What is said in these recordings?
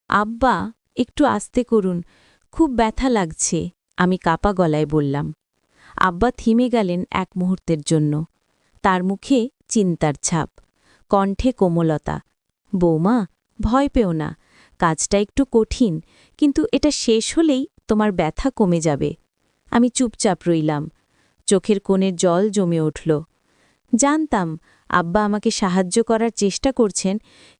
আব্বা, একটু আস্তে করুন, খুব ব্যথা লাগছে, আমি কাপা গলায় বললাম। আব্বা থিমে গেলেন এক মুহূর্তের জন্য। তার মুখে চিন্তার ছাপ, কণ্ঠে কোমলতা। বৌমা, ভয় পেও না, কাজটা একটু কঠিন, কিন্তু এটা শেষ হলেই তোমার ব্যথা কমে যাবে। আমি চুপচাপ রইলাম। চোখের কোণে জল জমে উঠল। জানতাম আব্বা আমাকে সাহায্য করার চেষ্টা করছেন,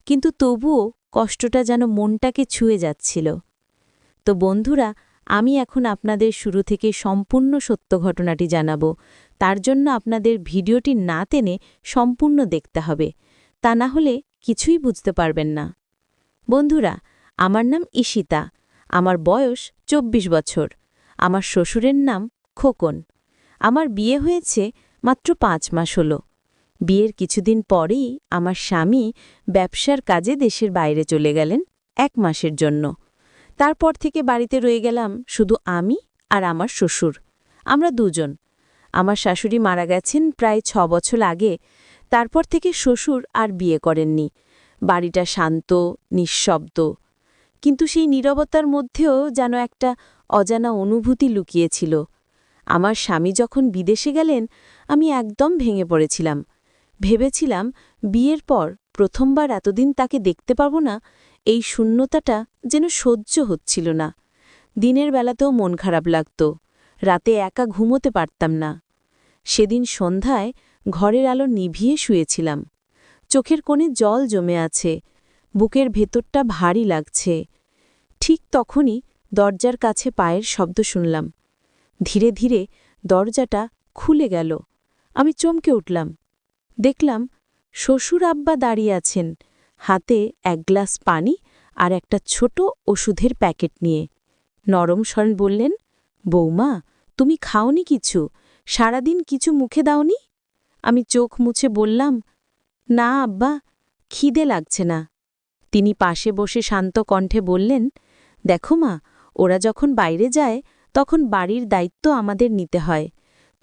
কিন্তু তবুও কষ্টটা যেন মনটাকে ছুঁয়ে যাচ্ছিল। তো বন্ধুরা, আমি এখন আপনাদের শুরু থেকে সম্পূর্ণ সত্য ঘটনাটি জানাবো। তার জন্য আপনাদের ভিডিওটি না টেনে সম্পূর্ণ দেখতে হবে, তা না হলে কিছুই বুঝতে পারবেন না। বন্ধুরা, আমার নাম ঈশিতা, আমার বয়স ২৪ বছর। আমার শ্বশুরের নাম খোকন। আমার বিয়ে হয়েছে মাত্র ৫ মাস হলো। বিয়ের কিছুদিন পরেই আমার স্বামী ব্যবসার কাজে দেশের বাইরে চলে গেলেন ১ মাসের জন্য। তারপর থেকে বাড়িতে রয়ে গেলাম শুধু আমি আর আমার শ্বশুর। আমরা দুজন। আমার শাশুড়ি মারা গেছেন প্রায় ৬ বছর আগে। তারপর থেকে শ্বশুর আর বিয়ে করেননি। বাড়িটা শান্ত, নিঃশব্দ। কিন্তু সেই নীরবতার মধ্যেও যেন একটা অজানা অনুভূতি লুকিয়েছিল। আমার স্বামী যখন বিদেশে গেলেন, আমি একদম ভেঙে পড়েছিলাম। ভেবেছিলাম বিয়ের পর প্রথমবার এতদিন তাকে দেখতে পাব না। এই শূন্যতাটা যেন সহ্য হচ্ছিল না। দিনের বেলাতেও মন খারাপ লাগত, রাতে একা ঘুমোতে পারতাম না। সেদিন সন্ধ্যায় ঘরের আলো নিভিয়ে শুয়েছিলাম। চোখের কোণে জল জমে আছে, বুকের ভেতরটা ভারী লাগছে। ঠিক তখনই দরজার কাছে পায়ের শব্দ শুনলাম। ধীরে ধীরে দরজাটা খুলে গেল। আমি চমকে উঠলাম। দেখলাম শ্বশুর আব্বা দাঁড়িয়ে আছেন, হাতে ১ গ্লাস পানি আর একটা ছোট ওষুধের প্যাকেট নিয়ে। নরম স্বরে বললেন, বৌমা, তুমি খাওনি কিছু? সারাদিন কিছু মুখে দাওনি? আমি চোখ মুছে বললাম, না আব্বা, খিদে লাগছে না। তিনি পাশে বসে শান্ত কণ্ঠে বললেন, দেখো মা, ওরা যখন বাইরে যায় তখন বাড়ির দায়িত্ব আমাদের নিতে হয়।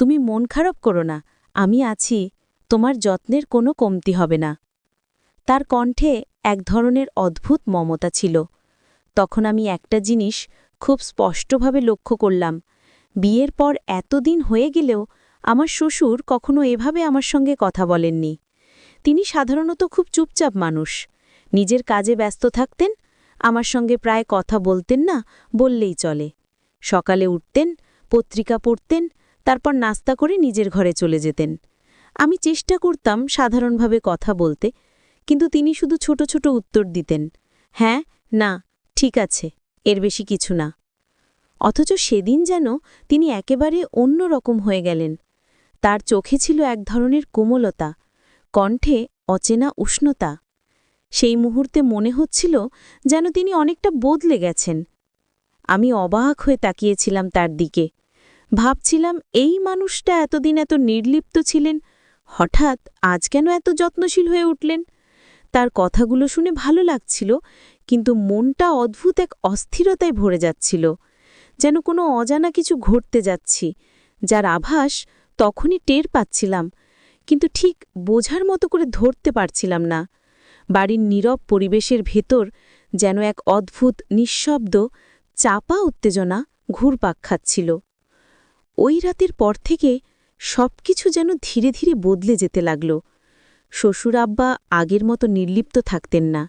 তুমি মন খারাপ করো না, আমি আছি, তোমার যত্নের কোনো কমতি হবে না। তার কণ্ঠে এক ধরনের অদ্ভুত মমতা ছিল। তখন আমি একটা জিনিস খুব স্পষ্টভাবে লক্ষ্য করলাম। বিয়ের পর এতদিন হয়ে গেলেও আমার শ্বশুর কখনো এভাবে আমার সঙ্গে কথা বলেননি। তিনি সাধারণত খুব চুপচাপ মানুষ, নিজের কাজে ব্যস্ত থাকতেন, আমার সঙ্গে প্রায় কথা বলতেন না বললেই চলে। সকালে উঠতেন, পত্রিকা পড়তেন, তারপর নাস্তা করে নিজের ঘরে চলে যেতেন। আমি চেষ্টা করতাম সাধারণভাবে কথা বলতে, কিন্তু তিনি শুধু ছোট ছোট উত্তর দিতেন, হ্যাঁ, না, ঠিক আছে, এর বেশি কিছু না। অথচ সেদিন যেন তিনি একেবারে অন্য রকম হয়ে গেলেন। তার চোখে ছিল এক ধরনের কোমলতা, কণ্ঠে অচেনা উষ্ণতা। সেই মুহূর্তে মনে হচ্ছিল যেন তিনি অনেকটা বদলে গেছেন। আমি অবাক হয়ে তাকিয়েছিলাম তার দিকে। ভাবছিলাম, এই মানুষটা এতদিন এত নির্লিপ্ত ছিলেন, হঠাৎ আজ কেন এত যত্নশীল হয়ে উঠলেন? তার কথাগুলো শুনে ভালো লাগছিল, কিন্তু মনটা অদ্ভুত এক অস্থিরতায় ভরে যাচ্ছিল, যেন কোনো অজানা কিছু ঘটতে যাচ্ছি, যার আভাস তখনই টের পাচ্ছিলাম, কিন্তু ঠিক বোঝার মতো করে ধরতে পারছিলাম না। বাড়ির নীরব পরিবেশের ভেতর যেন এক অদ্ভুত নিঃশব্দ চাপা উত্তেজনা ঘুরপাক খাচ্ছিল। ওই রাতের পর থেকে সবকিছু যেন ধীরে ধীরে বদলে যেতে লাগল। শ্বশুর আব্বা আগের মতো নির্লিপ্ত থাকতেন না।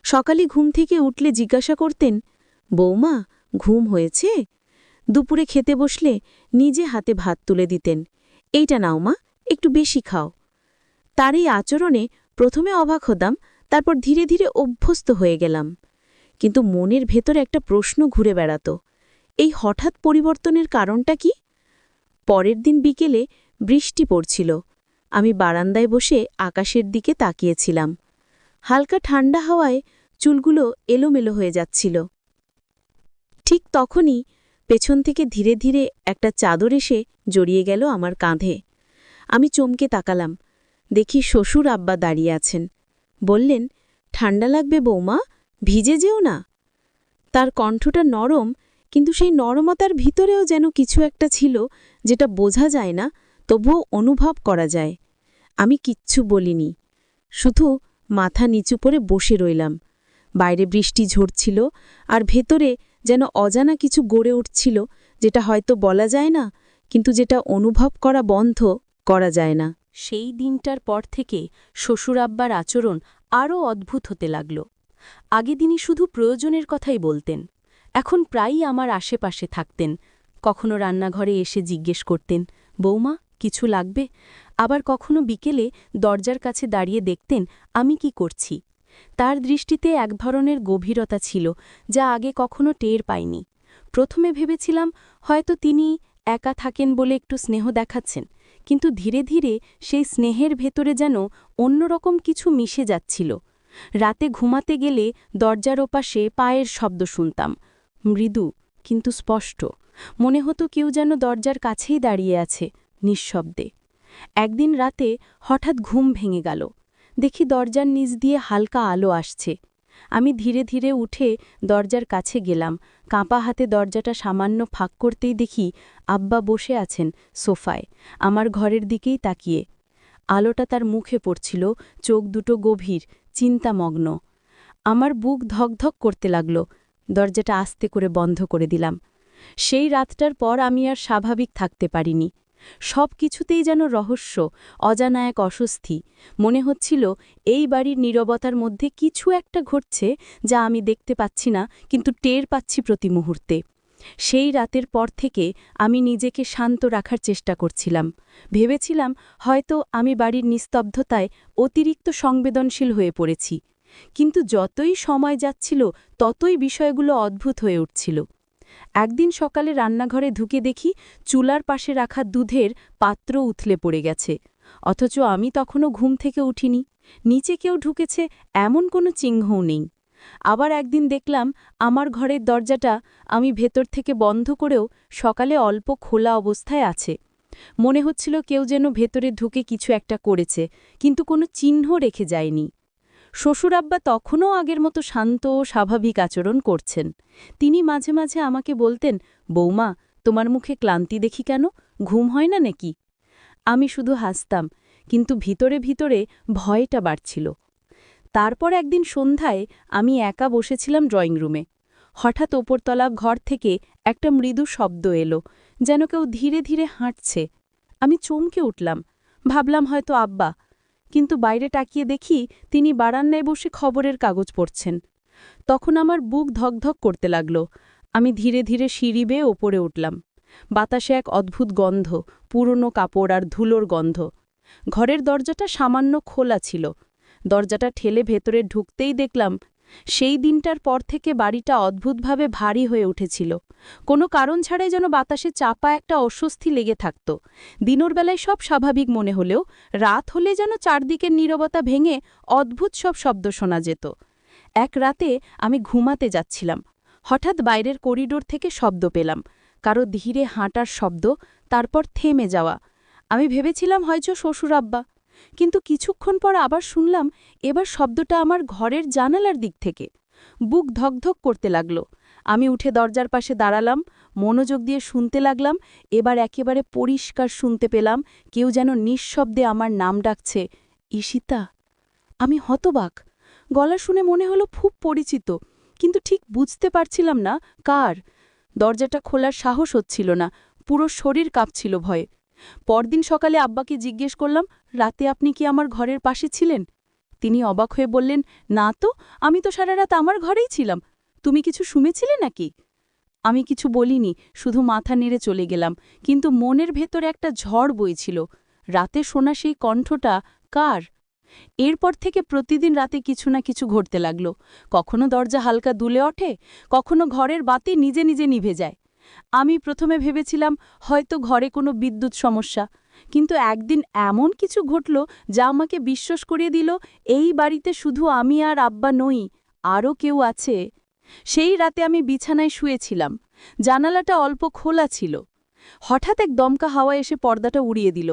সকালে ঘুম থেকে উঠলে জিজ্ঞাসা করতেন, বৌমা, ঘুম হয়েছে? দুপুরে খেতে বসলে নিজে হাতে ভাত তুলে দিতেন, এইটা নাও মা, একটু বেশি খাও। তার এই আচরণে প্রথমে অবাক হতাম, তারপর ধীরে ধীরে অভ্যস্ত হয়ে গেলাম। কিন্তু মনের ভেতর একটা প্রশ্ন ঘুরে বেড়াত, এই হঠাৎ পরিবর্তনের কারণটা কি? পরের দিন বিকেলে বৃষ্টি পড়ছিল। আমি বারান্দায় বসে আকাশের দিকে তাকিয়েছিলাম। হালকা ঠান্ডা হাওয়ায় চুলগুলো এলোমেলো হয়ে যাচ্ছিল। ঠিক তখনই পেছন থেকে ধীরে ধীরে একটা চাদর এসে জড়িয়ে গেল আমার কাঁধে। আমি চমকে তাকালাম, দেখি শ্বশুর আব্বা দাঁড়িয়ে আছেন। বললেন, ঠান্ডা লাগবে বৌমা, ভিজে যেও না। তার কণ্ঠটা নরম, কিন্তু সেই নরমতার ভিতরেও যেন কিছু একটা ছিল, যেটা বোঝা যায় না, তবুও অনুভব করা যায়। আমি কিচ্ছু বলিনি, শুধু মাথা নিচু করে বসে রইলাম। বাইরে বৃষ্টি ঝরছিল, আর ভেতরে যেন অজানা কিছু গড়ে উঠছিল, যেটা হয়তো বলা যায় না, কিন্তু যেটা অনুভব করা বন্ধ করা যায় না। সেই দিনটার পর থেকে শ্বশুর আব্বার আচরণ আরও অদ্ভুত হতে লাগল। আগে তিনি শুধু প্রয়োজনের কথাই বলতেন, এখন প্রায়ই আমার আশেপাশে থাকতেন। কখনো রান্নাঘরে এসে জিজ্ঞেস করতেন, বৌমা কিছু লাগবে? আবার কখনো বিকেলে দরজার কাছে দাঁড়িয়ে দেখতেন আমি কি করছি। তার দৃষ্টিতে এক ধরনের গভীরতা ছিল, যা আগে কখনো টের পাইনি। প্রথমে ভেবেছিলাম হয়তো তিনি একা থাকেন বলে একটু স্নেহ দেখাচ্ছেন, কিন্তু ধীরে ধীরে সেই স্নেহের ভেতরে যেন অন্যরকম কিছু মিশে যাচ্ছিল। রাতে ঘুমাতে গেলে দরজার ওপাশে পায়ের শব্দ শুনতাম, মৃদু কিন্তু স্পষ্ট। মনে হতো কেউ যেন দরজার কাছেই দাঁড়িয়ে আছে, নিঃশব্দে। একদিন রাতে হঠাৎ ঘুম ভেঙে গেল। দেখি দরজার নিচ দিয়ে হালকা আলো আসছে। আমি ধীরে ধীরে উঠে দরজার কাছে গেলাম। কাঁপা হাতে দরজাটা সামান্য ফাঁক করতেই দেখি আব্বা বসে আছেন সোফায়, আমার ঘরের দিকেই তাকিয়ে। আলোটা তার মুখে পড়ছিল, চোখ দুটো গভীর, চিন্তামগ্ন। আমার বুক ধকধক করতে লাগল। দরজাটা আস্তে করে বন্ধ করে দিলাম। সেই রাতটার পর আমি আর স্বাভাবিক থাকতে পারিনি। সব কিছুতেই যেন রহস্য, অজানা এক অস্বস্তি। মনে হচ্ছিল এই বাড়ির নীরবতার মধ্যে কিছু একটা ঘটছে, যা আমি দেখতে পাচ্ছি না, কিন্তু টের পাচ্ছি প্রতি মুহূর্তে। সেই রাতের পর থেকে আমি নিজেকে শান্ত রাখার চেষ্টা করছিলাম। ভেবেছিলাম হয়তো আমি বাড়ির নিস্তব্ধতায় অতিরিক্ত সংবেদনশীল হয়ে পড়েছি। কিন্তু যতই সময় যাচ্ছিল ততই বিষয়গুলো অদ্ভুত হয়ে উঠছিল। একদিন সকালে রান্নাঘরে ঢুকে দেখি চুলার পাশে রাখা দুধের পাত্র উথলে পড়ে গেছে, অথচ আমি তখনও ঘুম থেকে উঠিনি। নিচে কেউ ঢুকেছে এমন কোনো চিহ্নও নেই। আবার একদিন দেখলাম আমার ঘরের দরজাটা আমি ভেতর থেকে বন্ধ করেও সকালে অল্প খোলা অবস্থায় আছে। মনে হচ্ছিল কেউ যেন ভেতরে ঢুকে কিছু একটা করেছে, কিন্তু কোনো চিহ্ন রেখে যায়নি। শ্বশুরাব্বা তখনও আগের মতো শান্ত ও স্বাভাবিক আচরণ করছেন। তিনি মাঝে মাঝে আমাকে বলতেন, বৌমা তোমার মুখে ক্লান্তি দেখি কেন, ঘুম হয় না নাকি? আমি শুধু হাসতাম, কিন্তু ভিতরে ভিতরে ভয়টা বাড়ছিল। তারপর একদিন সন্ধ্যায় আমি একা বসেছিলাম ড্রয়িং রুমে। হঠাৎ ওপরতলা ঘর থেকে একটা মৃদু শব্দ এলো, যেন কেউ ধীরে ধীরে হাঁটছে। আমি চমকে উঠলাম, ভাবলাম হয়তো আব্বা, কিন্তু বাইরে তাকিয়ে দেখি তিনি বারান্দায় বসে খবরের কাগজ পড়ছেন। তখন আমার বুক ধকধক করতে লাগল। আমি ধীরে ধীরে সিঁড়ি বেয়ে ওপরে উঠলাম। বাতাসে এক অদ্ভুত গন্ধ, পুরনো কাপড় আর ধুলোর গন্ধ। ঘরের দরজাটা সামান্য খোলা ছিল। দরজাটা ঠেলে ভেতরে ঢুকতেই দেখলাম সেই দিনটার পর থেকে বাড়িটা অদ্ভুতভাবে ভারী হয়ে উঠেছিল। কোনো কারণ ছাড়াই যেন বাতাসে চাপা একটা অস্বস্তি লেগে থাকত। দিনের বেলায় সব স্বাভাবিক মনে হলেও রাত হলে যেন চারদিকের নীরবতা ভেঙে অদ্ভুত সব শব্দ শোনা যেত। এক রাতে আমি ঘুমাতে যাচ্ছিলাম। হঠাৎ বাইরের করিডোর থেকে শব্দ পেলাম, কারো ধীরে হাঁটার শব্দ, তারপর থেমে যাওয়া। আমি ভেবেছিলাম হয়তো শ্বশুর আব্বা, কিন্তু কিছুক্ষণ পর আবার শুনলাম এবার শব্দটা আমার ঘরের জানালার দিক থেকে। বুক ধকধক করতে লাগল। আমি উঠে দরজার পাশে দাঁড়ালাম, মনোযোগ দিয়ে শুনতে লাগলাম। এবার একেবারে পরিষ্কার শুনতে পেলাম কেউ যেন নিঃশব্দে আমার নাম ডাকছে, ঈশিতা। আমি হতবাক। গলা শুনে মনে হলো খুব পরিচিত, কিন্তু ঠিক বুঝতে পারছিলাম না কার। দরজাটা খোলার সাহস হচ্ছিল না, পুরো শরীর কাঁপছিল ভয়ে। পরদিন সকালে আব্বাকে জিজ্ঞেস করলাম, রাতে আপনি কি আমার ঘরের পাশে ছিলেন? তিনি অবাক হয়ে বললেন, না তো, আমি তো সারা রাত আমার ঘরেই ছিলাম। তুমি কিছু শুনেছিলে নাকি? আমি কিছু বলিনি, শুধু মাথা নেড়ে চলে গেলাম, কিন্তু মনের ভেতরে একটা ঝড় বইছিল। রাতে শোনা সেই কণ্ঠটা কার? এরপর থেকে প্রতিদিন রাতে কিছু না কিছু ঘটতে লাগল। কখনো দরজা হালকা দুলে ওঠে, কখনো ঘরের বাতি নিজে নিজে নিভে যায়। আমি প্রথমে ভেবেছিলাম হয়তো ঘরে কোনো বিদ্যুৎ সমস্যা, কিন্তু একদিন এমন কিছু ঘটল যা আমাকে বিশ্বাস করিয়ে দিল এই বাড়িতে শুধু আমি আর আব্বা নই, আরও কেউ আছে। সেই রাতে আমি বিছানায় শুয়েছিলাম। জানালাটা অল্প খোলা ছিল। হঠাৎ এক দমকা হাওয়া এসে পর্দাটা উড়িয়ে দিল।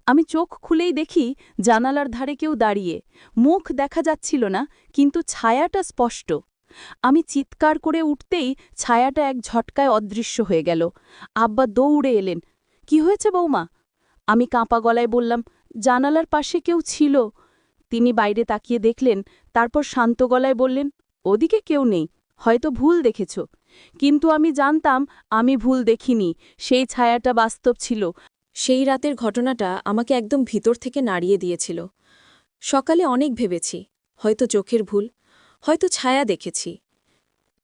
আমি চোখ খুলেই দেখি জানালার ধারে কেউ দাঁড়িয়ে। মুখ দেখা যাচ্ছিল না, কিন্তু ছায়াটা স্পষ্ট। আমি চিৎকার করে উঠতেই ছায়াটা এক ঝটকায় অদৃশ্য হয়ে গেল। আব্বা দৌড়ে এলেন। কি হয়েছে বৌমা? আমি কাঁপা গলায় বললাম, জানালার পাশে কেউ ছিল। তিনি বাইরে তাকিয়ে দেখলেন, তারপর শান্ত গলায় বললেন, ওদিকে কেউ নেই, হয়তো ভুল দেখেছ। কিন্তু আমি জানতাম আমি ভুল দেখিনি, সেই ছায়াটা বাস্তব ছিল। সেই রাতের ঘটনাটা আমাকে একদম ভিতর থেকে নাড়িয়ে দিয়েছিল। সকালে অনেক ভেবেছি, হয়তো চোখের ভুল, হয়তো ছায়া দেখেছি।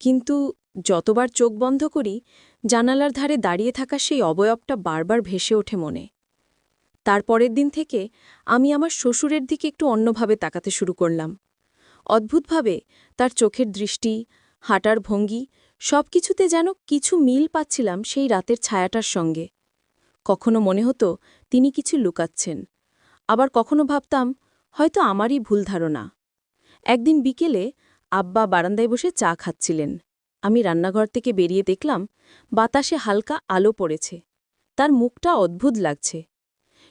কিন্তু যতবার চোখ বন্ধ করি, জানালার ধারে দাঁড়িয়ে থাকা সেই অবয়বটা বারবার ভেসে ওঠে মনে। তার পরের দিন থেকে আমি আমার শ্বশুরের দিকে একটু অন্যভাবে তাকাতে শুরু করলাম। অদ্ভুতভাবে তার চোখের দৃষ্টি, হাঁটার ভঙ্গি, সবকিছুতে যেন কিছু মিল পাচ্ছিলাম সেই রাতের ছায়াটার সঙ্গে। কখনো মনে হতো তিনি কিছু লুকাচ্ছেন, আবার কখনো ভাবতাম হয়তো আমারই ভুল ধারণা। একদিন বিকেলে আব্বা বারান্দায় বসে চা খাচ্ছিলেন। আমি রান্নাঘর থেকে বেরিয়ে দেখলাম বাতাসে হালকা আলো পড়েছে। তার মুখটা অদ্ভুত লাগছে।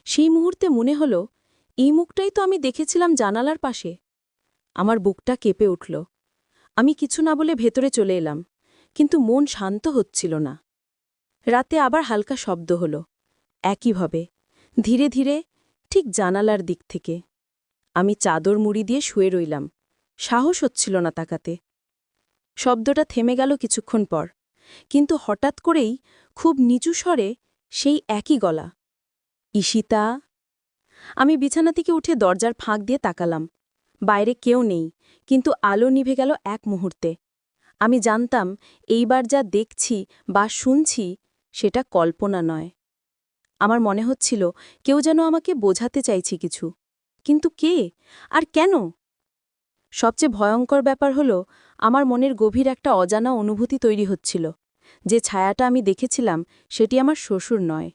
সেই মুহূর্তে মনে হল এই মুখটাই তো আমি দেখেছিলাম জানালার পাশে। আমার বুকটা কেঁপে উঠল। আমি কিছু না বলে ভেতরে চলে এলাম, কিন্তু মন শান্ত হচ্ছিল না। রাতে আবার হালকা শব্দ হল, একইভাবে, ধীরে ধীরে, ঠিক জানালার দিক থেকে। আমি চাদর মুড়ি দিয়ে শুয়ে রইলাম, সাহস হচ্ছিল না তাকাতে। শব্দটা থেমে গেল কিছুক্ষণ পর, কিন্তু হঠাৎ করেই খুব নিচু স্বরে সেই একই গলা, ঈশিতা। আমি বিছানা থেকে উঠে দরজার ফাঁক দিয়ে তাকালাম। বাইরে কেউ নেই, কিন্তু আলো নিভে গেল এক মুহূর্তে। আমি জানতাম এইবার যা দেখছি বা শুনছি সেটা কল্পনা নয়। আমার মনে হচ্ছিল কেউ যেন আমাকে বোঝাতে চাইছে কিছু, কিন্তু কে আর কেন? সবচেয়ে ভয়ঙ্কর ব্যাপার হল আমার মনের গভীর একটা অজানা অনুভূতি তৈরি হচ্ছিল। যে ছায়াটা আমি দেখেছিলাম সেটি আমার শ্বশুর নয়,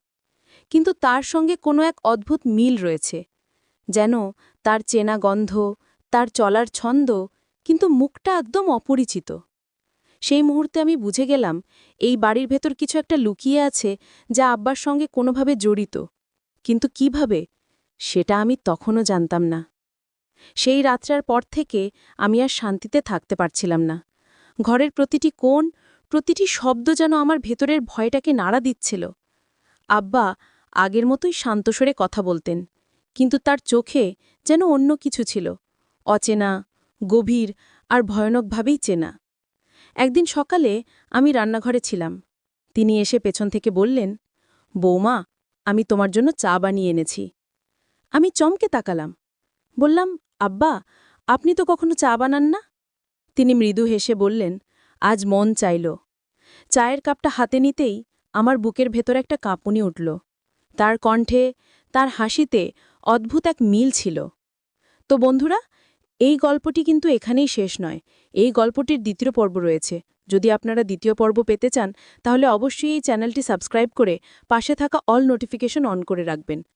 কিন্তু তার সঙ্গে কোনো এক অদ্ভুত মিল রয়েছে। যেন তার চেনা গন্ধ, তার চলার ছন্দ, কিন্তু মুখটা একদম অপরিচিত। সেই মুহূর্তে আমি বুঝে গেলাম এই বাড়ির ভেতর কিছু একটা লুকিয়ে আছে, যা আব্বার সঙ্গে কোনোভাবে জড়িত। কিন্তু কিভাবে, সেটা আমি তখনও জানতাম না। সেই রাত্রার পর থেকে আমি আর শান্তিতে থাকতে পারছিলাম না। ঘরের প্রতিটি কোণ, প্রতিটি শব্দ যেন আমার ভেতরের ভয়টাকে নাড়া দিচ্ছিল। আব্বা আগের মতোই শান্তস্বরে কথা বলতেন, কিন্তু তার চোখে যেন অন্য কিছু ছিল, অচেনা, গভীর আর ভয়ানকভাবেই চেনা। একদিন সকালে আমি রান্নাঘরে ছিলাম। তিনি এসে পেছন থেকে বললেন, বৌমা, আমি তোমার জন্য চা বানিয়ে এনেছি। আমি চমকে তাকালাম। বললাম, আব্বা, আপনি তো কখনো চা বানান না। তিনি মৃদু হেসে বললেন, আজ মন চাইল। চায়ের কাপটা হাতে নিতেই আমার বুকের ভেতর একটা কাঁপুনি উঠল। তার কণ্ঠে, তার হাসিতে অদ্ভুত এক মিল ছিল। তো বন্ধুরা, এই গল্পটি কিন্তু এখানেই শেষ নয়। এই গল্পটির দ্বিতীয় পর্ব রয়েছে। যদি আপনারা দ্বিতীয় পর্ব পেতে চান, তাহলে অবশ্যই এই চ্যানেলটি সাবস্ক্রাইব করে পাশে থাকা অল নোটিফিকেশন অন করে রাখবেন।